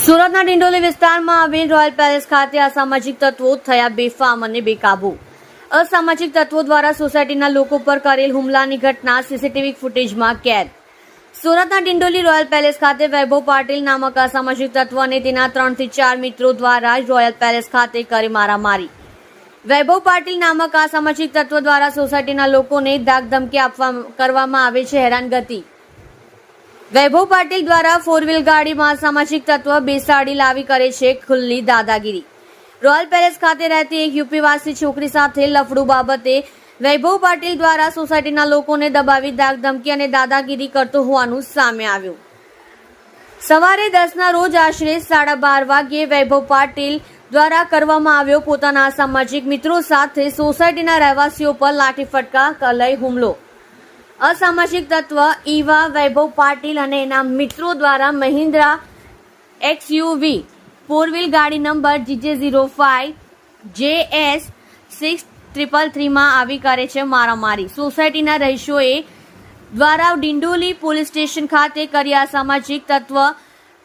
સુરતના ડિંડોલી વિસ્તારમાં આવેલ રોયલ પેલેસ ખાતે અસામાજિક તત્વો થયા બેફામ અને બેકાબુ। અસામાજિક તત્વો દ્વારા સોસાયટીના લોકો પર કરેલ હુમલાની ઘટના સીસીટીવી ફૂટેજમાં કેદ। સુરતના ડિંડોલી રોયલ પેલેસ ખાતે વૈભવ પાટીલ નામક અસામાજિક તત્વ અને તેના 3 થી 4 મિત્રો દ્વારા રોયલ પેલેસ ખાતે કરી મારામારી। વૈભવ પાટીલ નામક અસામાજિક તત્વ દ્વારા સોસાયટીના લોકોને ધાકધમકી કરવામાં આવે છે હેરાનગતિ। વૈભવ પાટીલ દ્વારા 4 વ્હીલ ગાડીમાં સામાજિક તત્વ બેસાડી લાવી કરે છે ખુલ્લી દાદાગીરી। રોયલ પેલેસ ખાતે રહેતી એક યુપીવાસી છોકરી સાથે લફડું બાબતે વૈભવ પાટીલ દ્વારા સોસાયટીના લોકોને દબાવી ધાકધમકી અને દાદાગીરી કરતો હોવાનું સામે આવ્યું। સવારે 10ના રોજ આશરે 12:30 વાગ્યે વૈભવ પાટીલ દ્વારા કરવામાં આવ્યો પોતાના સામાજિક મિત્રો સાથે સોસાયટીના રહેવાસીઓ પર લાઠી ફટકા લઈ હુમલો। અસામાજિક તત્વ ઈવા વૈભવ પાટીલ અને એના મિત્રો દ્વારા મહિન્દ્રા XUV 4 વ્હીલ ગાડી નંબર GJ05 JS 6333 માં આવી કરે છે મારામારી। સોસાયટીના રહીશોએ દ્વારા ડિંડોલી પોલીસ સ્ટેશન ખાતે કરી અસામાજિક તત્વ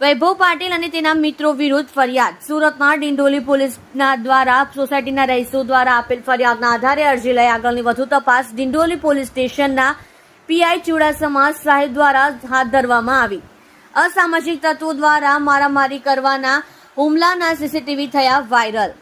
વૈભવ પાટીલ અને તેના મિત્રો વિરુદ્ધ ફરિયાદ। સુરતના ડિંડોલી પોલીસના દ્વારા સોસાયટીના રહીશો દ્વારા આપેલ ફરિયાદના આધારે અરજી લઈ આગળની વધુ તપાસ ડિંડોલી પોલીસ સ્ટેશનના પીઆઈ ચુડાસમા સાહેબ દ્વારા હાથ ધરવામાં આવી। અસામાજિક તત્વો દ્વારા મારામારી કરવાના હુમલાના સીસીટીવી થયા વાયરલ।